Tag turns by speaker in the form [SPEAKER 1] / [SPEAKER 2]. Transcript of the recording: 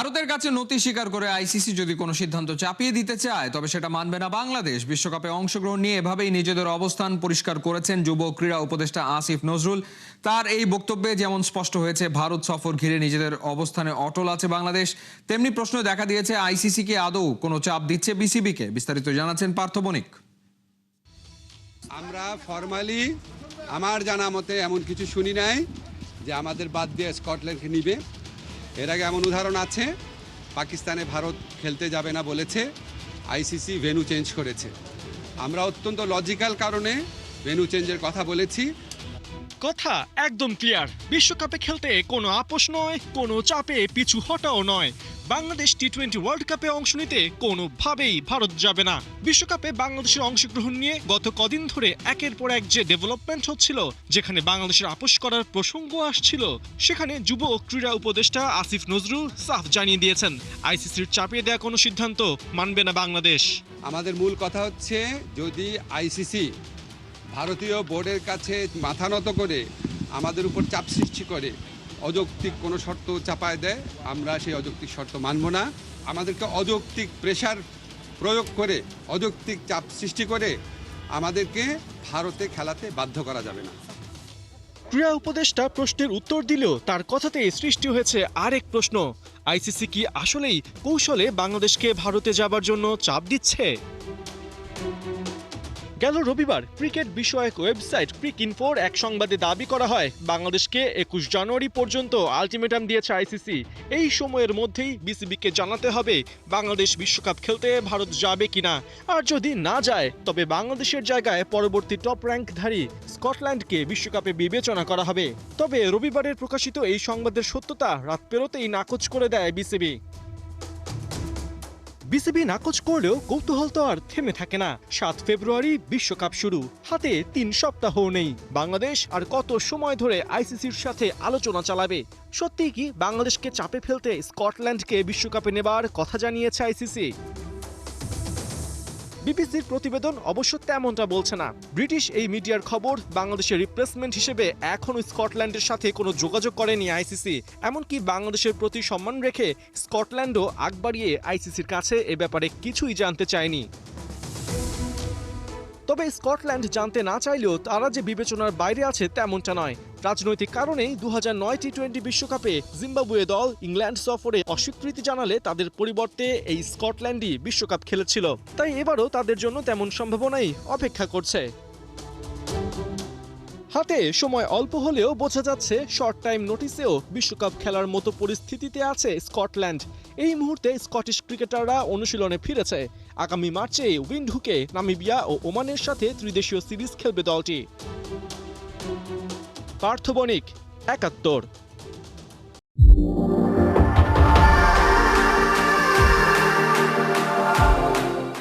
[SPEAKER 1] ভারতের কাছে নতি স্বীকার করে আইসিসি যদি কোনো সিদ্ধান্ত চাপিয়ে দিতে চায় তবে সেটা মানবে না বাংলাদেশ। বিশ্বকাপে অংশগ্রহণ নিয়ে এভাবেই নিজেদের অবস্থান পরিষ্কার করেছেন যুব ক্রীড়া উপদেষ্টা আসিফ নজরুল। তার এই বক্তব্যে যেমন স্পষ্ট হয়েছে ভারত সফর ঘিরে নিজেদের অবস্থানে অটল আছে বাংলাদেশ, তেমনি প্রশ্ন দেখা দিয়েছে আইসিসি কি আদৌ কোনো চাপ দিচ্ছে বিসিবিকে। বিস্তারিত জানাচ্ছেন পার্থ বণিক।
[SPEAKER 2] আমরা ফরমালি আমার জানা মতে এমন কিছু শুনি নাই যে আমাদের বাদ দিয়ে স্কটল্যান্ডকে নিবে। এর আগে এমন উদাহরণ আছে, পাকিস্তানে ভারত খেলতে যাবে না বলেছে, আইসিসি ভেন্যু চেঞ্জ করেছে। আমরা অত্যন্ত লজিক্যাল কারণে ভেন্যু চেঞ্জের কথা বলেছি।
[SPEAKER 3] কথা একদম ক্লিয়ার, বিশ্বকাপে খেলতে কোনো আপোষ নয়, কোনো চাপে পিছু হটাও নয়। বাংলাদেশ টি-20 ওয়ার্ল্ড কাপে অংশ নিতে কোনোভাবেই ভারত যাবে না। বিশ্বকাপে বাংলাদেশের অংশগ্রহণ নিয়ে গত কদিন ধরে একের পর এক যে ডেভেলপমেন্ট হচ্ছিল, যেখানে বাংলাদেশের আপোষ করার প্রসঙ্গ আসছিল, সেখানে যুব ও ক্রীড়া উপদেষ্টা আসিফ নজরুল সাফ জানিয়ে দিয়েছেন আইসিসির চাপিয়ে দেওয়া কোনো সিদ্ধান্ত মানবে না বাংলাদেশ।
[SPEAKER 2] আমাদের মূল কথা হচ্ছে, যদি আইসিসি ভারতীয় বোর্ডের কাছে মাথা নত করে আমাদের উপর চাপ সৃষ্টি করে অযৌক্তিক কোনো শর্ত চাপায় দেয়, আমরা সেই অযৌক্তিক শর্ত মানব না। আমাদেরকে অযৌক্তিক প্রেশার প্রয়োগ করে অযৌক্তিক চাপ সৃষ্টি করে আমাদেরকে ভারতে খেলাতে বাধ্য করা যাবে না।
[SPEAKER 3] ক্রীড়া উপদেষ্টা প্রশ্নের উত্তর দিলেও তার কথাতেই সৃষ্টি হয়েছে আরেক প্রশ্ন, আইসিসি কি আসলেই কৌশলে বাংলাদেশকে ভারতে যাবার জন্য চাপ দিচ্ছে? গেল রবিবার ক্রিকেট বিষয়ক ওয়েবসাইট ক্রিকইনফোর এক সংবাদে দাবি করা হয় বাংলাদেশকে 21 জানুয়ারি পর্যন্ত আলটিমেটাম দিয়েছে আইসিসি। এই সময়ের মধ্যেই বিসিবিকে জানাতে হবে বাংলাদেশ বিশ্বকাপ খেলতে ভারত যাবে কিনা, আর যদি না যায় তবে বাংলাদেশের জায়গায় পরবর্তী টপ র্যাঙ্কধারী স্কটল্যান্ডকে বিশ্বকাপে বিবেচনা করা হবে। তবে রবিবারের প্রকাশিত এই সংবাদের সত্যতা রাত পেরোতেই নাকচ করে দেয় বিসিবি। বিসিবি নাকচ করলেও কৌতূহল তো আর থেমে থাকে না। 7 ফেব্রুয়ারি বিশ্বকাপ শুরু, হাতে 3 সপ্তাহ নেই। বাংলাদেশ আর কত সময় ধরে আইসিসির সাথে আলোচনা চালাবে? সত্যিই কি বাংলাদেশকে চাপে ফেলতে স্কটল্যান্ডকে বিশ্বকাপে নেবার কথা জানিয়েছে আইসিসি? বিবিসির প্রতিবেদন অবশ্য তেমনটা বলছে না। ব্রিটিশ এই মিডিয়ার খবর, বাংলাদেশের রিপ্লেসমেন্ট হিসেবে এখনও স্কটল্যান্ডের সাথে কোনো যোগাযোগ করেনি আইসিসি। এমনকি বাংলাদেশের প্রতি সম্মান রেখে স্কটল্যান্ডও আগ বাড়িয়ে আইসিসির কাছে এ ব্যাপারে কিছুই জানতে চায়নি। তবে স্কটল্যান্ড জানতে না চাইলেও তারা যে বিবেচনার বাইরে আছে তেমনটা নয়। রাজনৈতিক কারণেই 2009 টি-20 বিশ্বকাপে জিম্বাবুয়ে দল ইংল্যান্ড সফরে অস্বীকৃতি জানালে তাদের পরিবর্তে এই স্কটল্যান্ডই বিশ্বকাপ খেলেছিল। তাই এবারও তাদের জন্য তেমন সম্ভাবনাই অপেক্ষা করছে। হাতে সময় অল্প হলেও বোঝা যাচ্ছে শর্ট টাইম নোটিসেও বিশ্বকাপ খেলার মতো পরিস্থিতিতে আছে স্কটল্যান্ড। এই মুহূর্তে স্কটিশ ক্রিকেটাররা অনুশীলনে ফিরেছে। আগামী মার্চে উইন্ডহুকে নামিবিয়া ও ওমানের সাথে ত্রিদেশীয় সিরিজ খেলবে দলটি। পার্থ বণিক, ৭১।